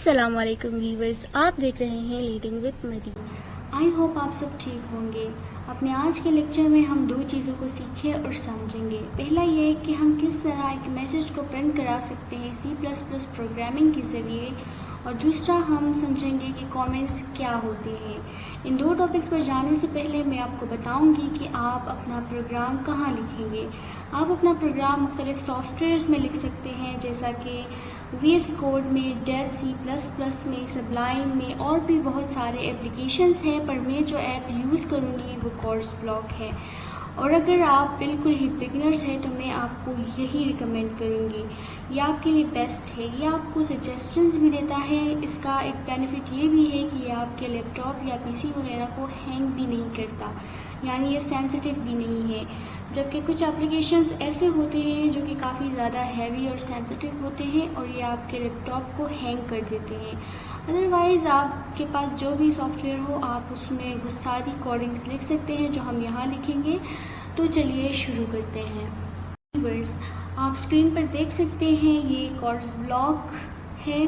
अस्सलामुअलैकुम व्यूवर्स, आप देख रहे हैं लीडिंग विद मदी। आई होप आप सब ठीक होंगे। अपने आज के लेक्चर में हम दो चीज़ों को सीखें और समझेंगे। पहला ये कि हम किस तरह एक मैसेज को प्रिंट करा सकते हैं C++ प्रोग्रामिंग के ज़रिए, और दूसरा हम समझेंगे कि कमेंट्स क्या होते हैं। इन दो टॉपिक्स पर जाने से पहले मैं आपको बताऊंगी कि आप अपना प्रोग्राम कहाँ लिखेंगे। आप अपना प्रोग्राम मुख्तलिफ सॉफ्टवेयर्स में लिख सकते हैं, जैसा कि VS कोड में, डेव C++ में, सबलाइन में, और भी बहुत सारे एप्लीकेशंस हैं, पर मैं जो ऐप यूज़ करूँगी वो कोर्स ब्लॉक है। और अगर आप बिल्कुल ही बिगनर्स हैं तो मैं आपको यही रिकमेंड करूँगी, ये आपके लिए बेस्ट है। ये आपको सजेशंस भी देता है। इसका एक बेनिफिट ये भी है कि ये आपके लैपटॉप या PC वगैरह को हैंग भी नहीं करता, यानी ये सेंसिटिव भी नहीं है। जबकि कुछ एप्लीकेशंस ऐसे होते हैं जो कि काफ़ी ज़्यादा हैवी और सेंसिटिव होते हैं और ये आपके लैपटॉप को हैंग कर देते हैं। अदरवाइज़ आपके पास जो भी सॉफ्टवेयर हो आप उसमें वो सारी कोडिंग्स लिख सकते हैं जो हम यहाँ लिखेंगे। तो चलिए शुरू करते हैं। व्यूअर्स, आप स्क्रीन पर देख सकते हैं ये कोर्स ब्लॉक है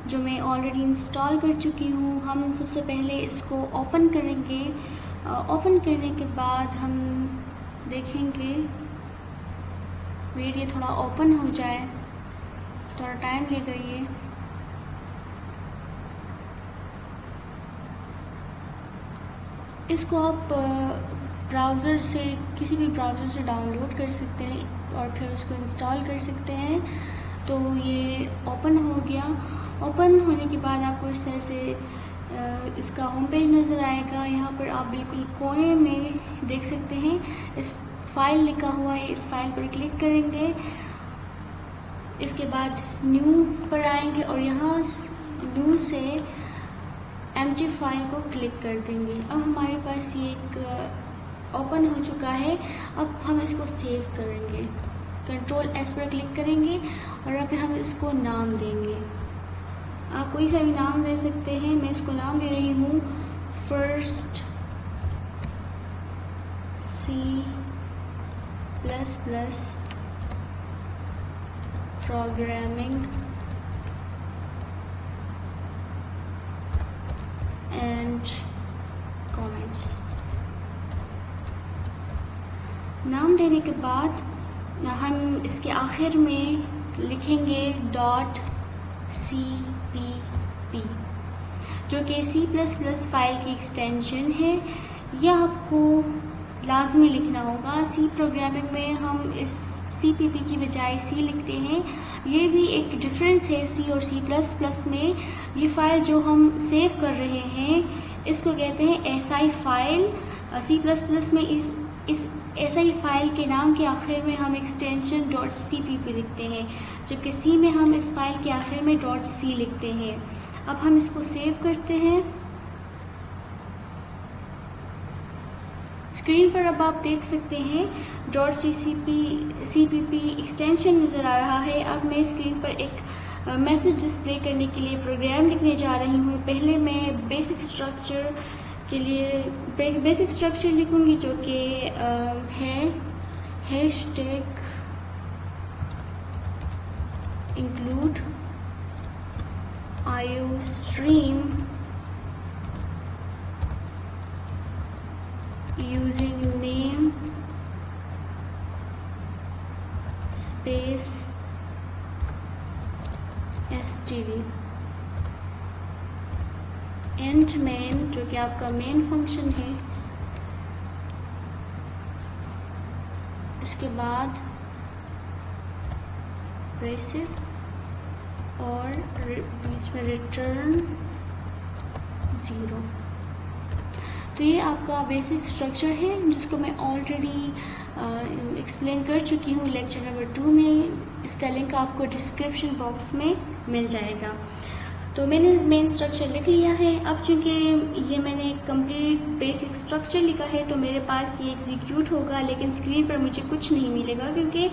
जो मैं ऑलरेडी इंस्टॉल कर चुकी हूँ। हम सबसे पहले इसको ओपन करेंगे। ओपन करने के बाद हम देखेंगे, वेट ये थोड़ा ओपन हो जाए, थोड़ा टाइम लेगा ये। इसको आप ब्राउज़र से, किसी भी ब्राउज़र से डाउनलोड कर सकते हैं और फिर उसको इंस्टॉल कर सकते हैं। तो ये ओपन हो गया। ओपन होने के बाद आपको इस तरह से इसका होम पेज नज़र आएगा। यहाँ पर आप बिल्कुल कोने में देख सकते हैं इस फाइल लिखा हुआ है, इस फाइल पर क्लिक करेंगे। इसके बाद न्यू पर आएंगे और यहाँ न्यू से एम्प्टी फाइल को क्लिक कर देंगे। अब हमारे पास ये एक ओपन हो चुका है। अब हम इसको सेव करेंगे, Ctrl+S पर क्लिक करेंगे और अब हम इसको नाम देंगे। आप कोई सा भी नाम दे सकते हैं। मैं इसको नाम दे रही हूँ first C++ programming and comments. नाम देने के बाद हम इसके आखिर में लिखेंगे .cpp, जो कि C++ फाइल की एक्सटेंशन है। यह आपको लाजमी लिखना होगा। सी प्रोग्रामिंग में हम इस CPP की बजाय C लिखते हैं। ये भी एक डिफरेंस है C और C++ में। ये फाइल जो हम सेव कर रहे हैं इसको कहते हैं SI फाइल। C++ में इस SI फाइल के नाम के आखिर में हम एक्सटेंशन .cpp लिखते हैं, जबकि C में हम इस फाइल के आखिर में .c लिखते हैं। अब हम इसको सेव करते हैं। स्क्रीन पर अब आप देख सकते हैं .cpp एक्सटेंशन नज़र आ रहा है। अब मैं स्क्रीन पर एक मैसेज डिस्प्ले करने के लिए प्रोग्राम लिखने जा रही हूँ। पहले मैं बेसिक स्ट्रक्चर के लिए बेसिक स्ट्रक्चर लिखूँगी, जो कि है hashtag include IOStream using name space std int main, जो कि आपका मेन फंक्शन है। इसके बाद ब्रेसेस और बीच में रिटर्न 0। तो ये आपका बेसिक स्ट्रक्चर है जिसको मैं ऑलरेडी एक्सप्लेन कर चुकी हूँ लेक्चर नंबर 2 में। इसका लिंक आपको डिस्क्रिप्शन बॉक्स में मिल जाएगा। तो मैंने मेन स्ट्रक्चर लिख लिया है। अब चूँकि ये मैंने कंप्लीट बेसिक स्ट्रक्चर लिखा है तो मेरे पास ये एग्जीक्यूट होगा, लेकिन स्क्रीन पर मुझे कुछ नहीं मिलेगा क्योंकि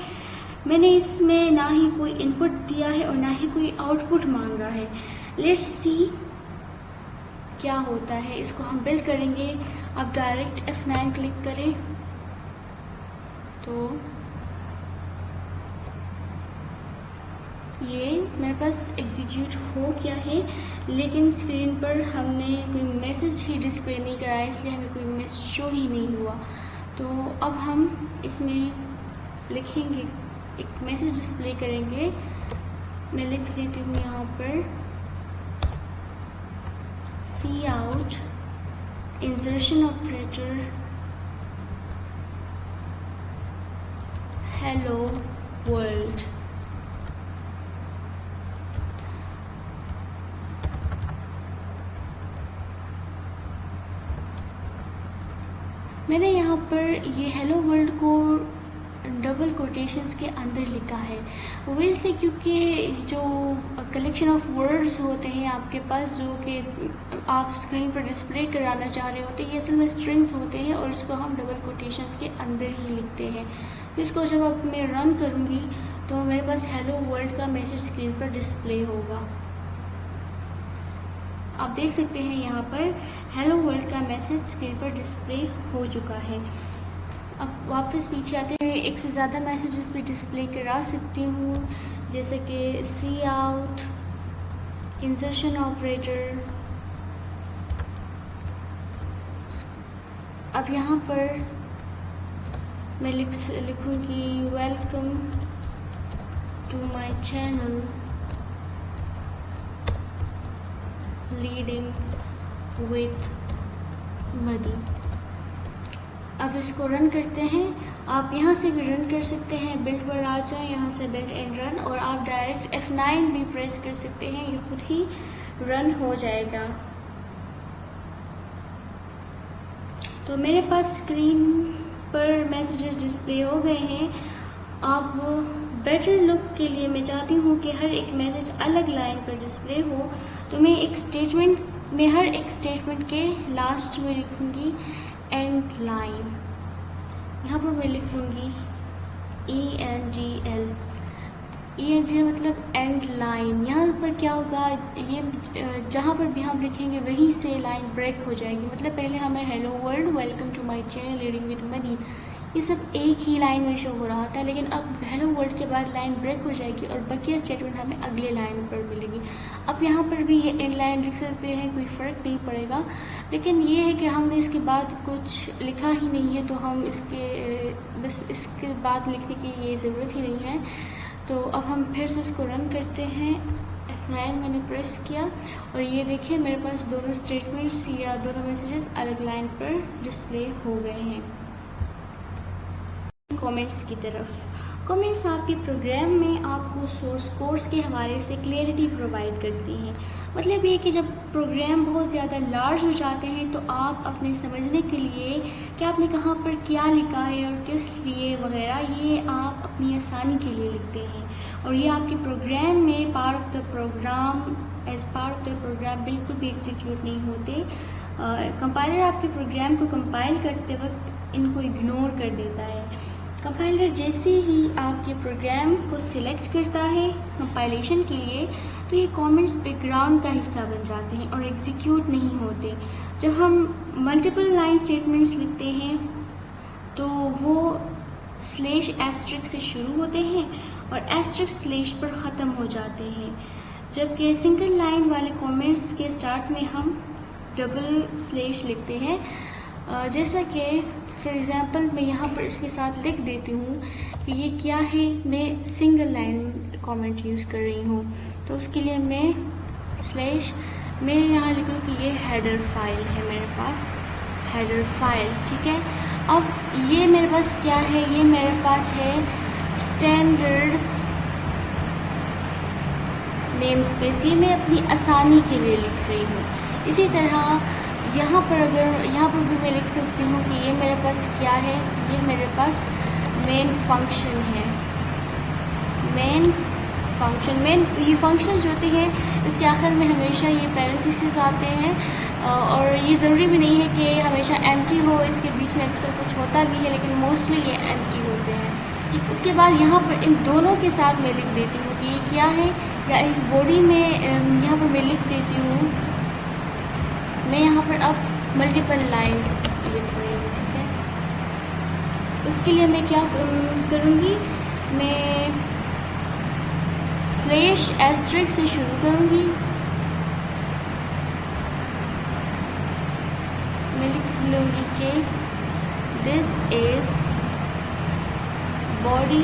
मैंने इसमें ना ही कोई इनपुट दिया है और ना ही कोई आउटपुट मांगा है। लेट्स सी क्या होता है। इसको हम बिल्ड करेंगे। अब डायरेक्ट F9 क्लिक करें तो ये मेरे पास एग्जीक्यूट हो गया है, लेकिन स्क्रीन पर हमने कोई मैसेज ही डिस्प्ले नहीं कराया, इसलिए हमें कोई मैसेज शो ही नहीं हुआ। तो अब हम इसमें लिखेंगे, एक मैसेज डिस्प्ले करेंगे। मैं लिख लेती हूँ यहाँ पर C out insertion operator hello world. मैंने यहाँ पर ये हेलो वर्ल्ड को डबल कोटेशंस के अंदर लिखा है, वो इसलिए क्योंकि जो कलेक्शन ऑफ वर्ड्स होते हैं आपके पास जो कि आप स्क्रीन पर डिस्प्ले कराना चाह रहे होते हैं, ये असल में स्ट्रिंग्स होते हैं और इसको हम डबल कोटेशंस के अंदर ही लिखते हैं। तो इसको जब अब मैं रन करूँगी तो मेरे पास हेलो वर्ल्ड का मैसेज स्क्रीन पर डिस्प्ले होगा। आप देख सकते हैं यहाँ पर हेलो वर्ल्ड का मैसेज स्क्रीन पर डिस्प्ले हो चुका है। अब वापस पीछे आते हैं, एक से ज़्यादा मैसेजेस भी डिस्प्ले करा सकती हूँ, जैसे कि सी आउट इंसर्शन ऑपरेटर। अब यहाँ पर मैं लिखूँगी welcome to my channel leading with मदी। अब इसको रन करते हैं। आप यहाँ से भी रन कर सकते हैं, बिल्ड पर आ जाएं, यहाँ से बिल्ड एंड रन, और आप डायरेक्ट F9 भी प्रेस कर सकते हैं, ये खुद ही रन हो जाएगा। तो मेरे पास स्क्रीन पर मैसेजेस डिस्प्ले हो गए हैं। अब बेटर लुक के लिए मैं चाहती हूँ कि हर एक मैसेज अलग लाइन पर डिस्प्ले हो, तो मैं हर एक स्टेटमेंट के लास्ट में लिखूँगी एंड लाइन। यहाँ पर मैं लिख लूँगी ENGL मतलब एंड लाइन। यहाँ पर क्या होगा, ये जहाँ पर भी हम लिखेंगे वहीं से लाइन ब्रेक हो जाएगी। मतलब पहले हमें hello world welcome to my channel leading with money, ये सब एक ही लाइन में शो हो रहा था, लेकिन अब हेलो वर्ल्ड के बाद लाइन ब्रेक हो जाएगी और बाकी स्टेटमेंट हमें अगले लाइन पर मिलेगी। अब यहाँ पर भी ये एंड लाइन लिख सकते हैं, कोई फ़र्क नहीं पड़ेगा, लेकिन ये है कि हमने इसके बाद कुछ लिखा ही नहीं है, तो हम बस इसके बाद लिखने की ये ज़रूरत ही नहीं है। तो अब हम फिर से इसको रन करते हैं। F9 मैंने प्रेस किया और ये देखिए मेरे पास दोनों स्टेटमेंट्स या दोनों मैसेजेस अलग लाइन पर डिस्प्ले हो गए हैं। कमेंट्स की तरफ, कमेंट्स आपके प्रोग्राम में आपको सोर्स कोर्स के हवाले से क्लियरिटी प्रोवाइड करती हैं। मतलब ये कि जब प्रोग्राम बहुत ज़्यादा लार्ज हो जाते हैं तो आप अपने समझने के लिए कि आपने कहाँ पर क्या लिखा है और किस लिए वगैरह, ये आप अपनी आसानी के लिए लिखते हैं और ये आपके प्रोग्राम में पार्ट ऑफ द प्रोग्राम बिल्कुल भी एग्जीक्यूट नहीं होते। कंपाइलर आपके प्रोग्राम को कंपाइल करते वक्त इनको इग्नोर कर देता है। कंपाइलर जैसे ही आपके प्रोग्राम को सिलेक्ट करता है कंपाइलेशन के लिए, तो ये कमेंट्स बैकग्राउंड का हिस्सा बन जाते हैं और एग्जीक्यूट नहीं होते। जब हम मल्टीपल लाइन स्टेटमेंट्स लिखते हैं तो वो स्लैश एस्ट्रिक से शुरू होते हैं और एस्ट्रिक स्लैश पर ख़त्म हो जाते हैं, जबकि सिंगल लाइन वाले कमेंट्स के स्टार्ट में हम डबल स्लैश लिखते हैं। जैसा कि फॉर एग्ज़ाम्पल मैं यहाँ पर इसके साथ लिख देती हूँ कि ये क्या है, मैं सिंगल लाइन कमेंट यूज़ कर रही हूँ, तो उसके लिए मैं यहाँ लिख लूँ कि ये हेडर फाइल है मेरे पास, हेडर फाइल, ठीक है। अब ये मेरे पास क्या है, ये मेरे पास है स्टैंडर्ड नेम स्पेस, ये मैं अपनी आसानी के लिए लिख रही हूँ। इसी तरह यहाँ पर भी मैं लिख सकती हूँ कि ये मेरे पास क्या है, ये मेरे पास मेन फंक्शन है। ये फंक्शंस जो होते हैं इसके आखिर में हमेशा ये पैरेंथेसिस आते हैं और ये ज़रूरी भी नहीं है कि हमेशा एम्प्टी हो, इसके बीच में अक्सर कुछ होता भी है, लेकिन मोस्टली ये एम्प्टी होते हैं। इसके बाद यहाँ पर इन दोनों के साथ मैं लिख देती हूँ कि ये क्या है, या इस बॉडी में यहाँ पर मैं लिख देती हूँ, मैं यहाँ पर अब मल्टीपल लाइंस लिख रही हूँ, ठीक है। उसके लिए मैं क्या करूँगी, मैं स्लैश एस्ट्रिक से शुरू करूँगी। मैं लिख लूँगी कि this is body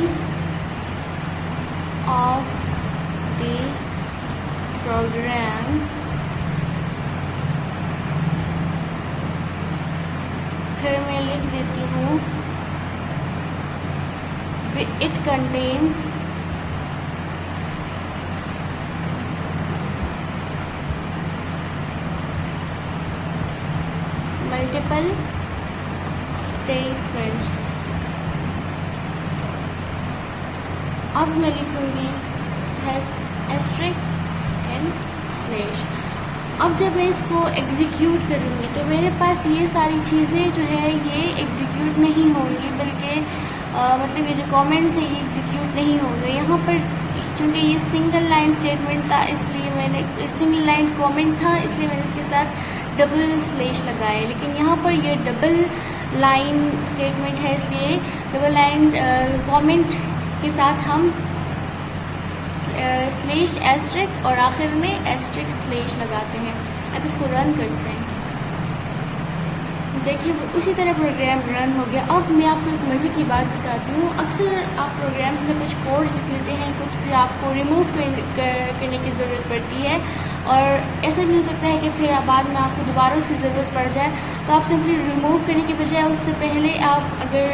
of the program, फिर मैं लिख देती हूँ इट कंटेन्स मल्टीपल स्टेटमेंट्स। अब मैं लिखूंगी एस्ट्रिक एंड स्लैश। अब जब मैं इसको एग्जीक्यूट करूँगी तो मेरे पास ये सारी चीज़ें जो है ये एग्जीक्यूट नहीं होंगी, बल्कि मतलब ये जो कमेंट्स है ये एग्जीक्यूट नहीं होंगे। यहाँ पर चूँकि ये सिंगल लाइन स्टेटमेंट था, इसलिए मैंने सिंगल लाइन कमेंट था, इसलिए मैंने इसके साथ डबल स्लैश लगाए। लेकिन यहाँ पर ये डबल लाइन स्टेटमेंट है, इसलिए डबल लाइन कमेंट के साथ हम स्लैश एस्ट्रिक और आखिर में एस्ट्रिक स्लैश लगाते हैं। अब इसको रन करते हैं। देखिए उसी तरह प्रोग्राम रन हो गया। अब मैं आपको एक मज़े की बात बताती हूँ। अक्सर आप प्रोग्राम्स में कुछ कोड्स लिख लेते हैं, कुछ फिर आपको रिमूव करने की ज़रूरत पड़ती है, और ऐसा भी हो सकता है कि फिर बाद में आपको दोबारा उसकी ज़रूरत पड़ जाए। तो आप सिंपली रिमूव करने के बजाय उससे पहले आप अगर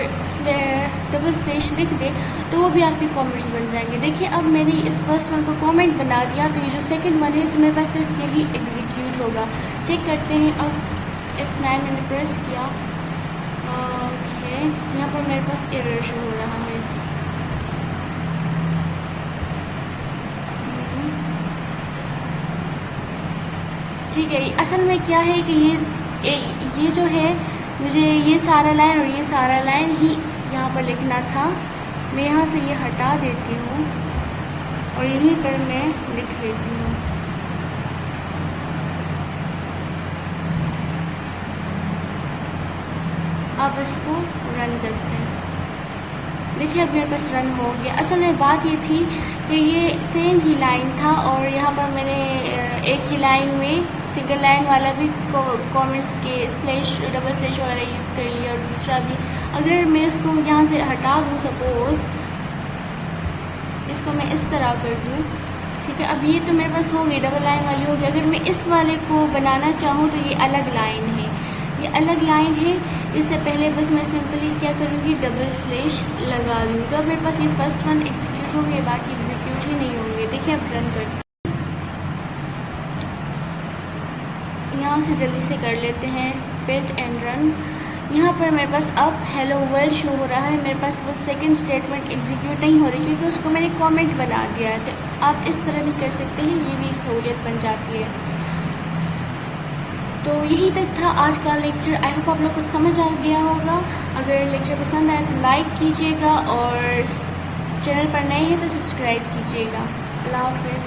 डबल स्लैश लिख दें तो वो भी आपके कमेंट्स बन जाएंगे। देखिए अब मैंने इस फर्स्ट वन को कमेंट बना दिया, तो ये जो सेकंड वन है इसमें मेरे पास सिर्फ यही एग्जीक्यूट होगा। चेक करते हैं। अब F9 मैंने प्रेस किया, ओके, यहाँ पर मेरे पास एरर शो हो रहा है। ठीक है, असल में क्या है कि ये जो है मुझे ये सारा लाइन और ये सारा लाइन ही यहाँ पर लिखना था। मैं यहाँ से ये हटा देती हूँ और यहीं पर मैं लिख लेती हूँ। अब इसको रन करते हैं। देखिए अब मेरे पास रन हो गया। असल में बात ये थी कि ये सेम ही लाइन था और यहाँ पर मैंने एक ही लाइन में सिंगल लाइन वाला भी comments K slash double slash वगैरह यूज़ कर लिया, और दूसरा भी अगर मैं इसको यहाँ से हटा दूँ, सपोज़ इसको मैं इस तरह कर दूँ, ठीक है। अब ये तो मेरे पास हो गई, डबल लाइन वाली हो गई। अगर मैं इस वाले को बनाना चाहूँ तो ये अलग लाइन है, ये अलग लाइन है। इससे पहले बस मैं सिंपली क्या करूँगी, डबल स्लैश लगा दूँगी। तो अब मेरे पास ये फर्स्ट वन एग्जीक्यूट हो गई, बाकी एग्जीक्यूट ही नहीं होंगे। देखिए अब रन करते हैं। यहाँ से जल्दी से कर लेते हैं पिट एंड रन। यहाँ पर मेरे पास अब हेलो वर्ल्ड शो हो रहा है। मेरे पास वो सेकंड स्टेटमेंट एग्जीक्यूट नहीं हो रही क्योंकि उसको मैंने कमेंट बना दिया है। तो आप इस तरह भी कर सकते हैं, ये भी एक सहूलियत बन जाती है। तो यही तक था आज का लेक्चर। आई होप आप लोग को समझ आ गया होगा। अगर लेक्चर पसंद आए तो लाइक कीजिएगा और चैनल पर नए हैं तो सब्सक्राइब कीजिएगा। अल्लाह हाफिज़।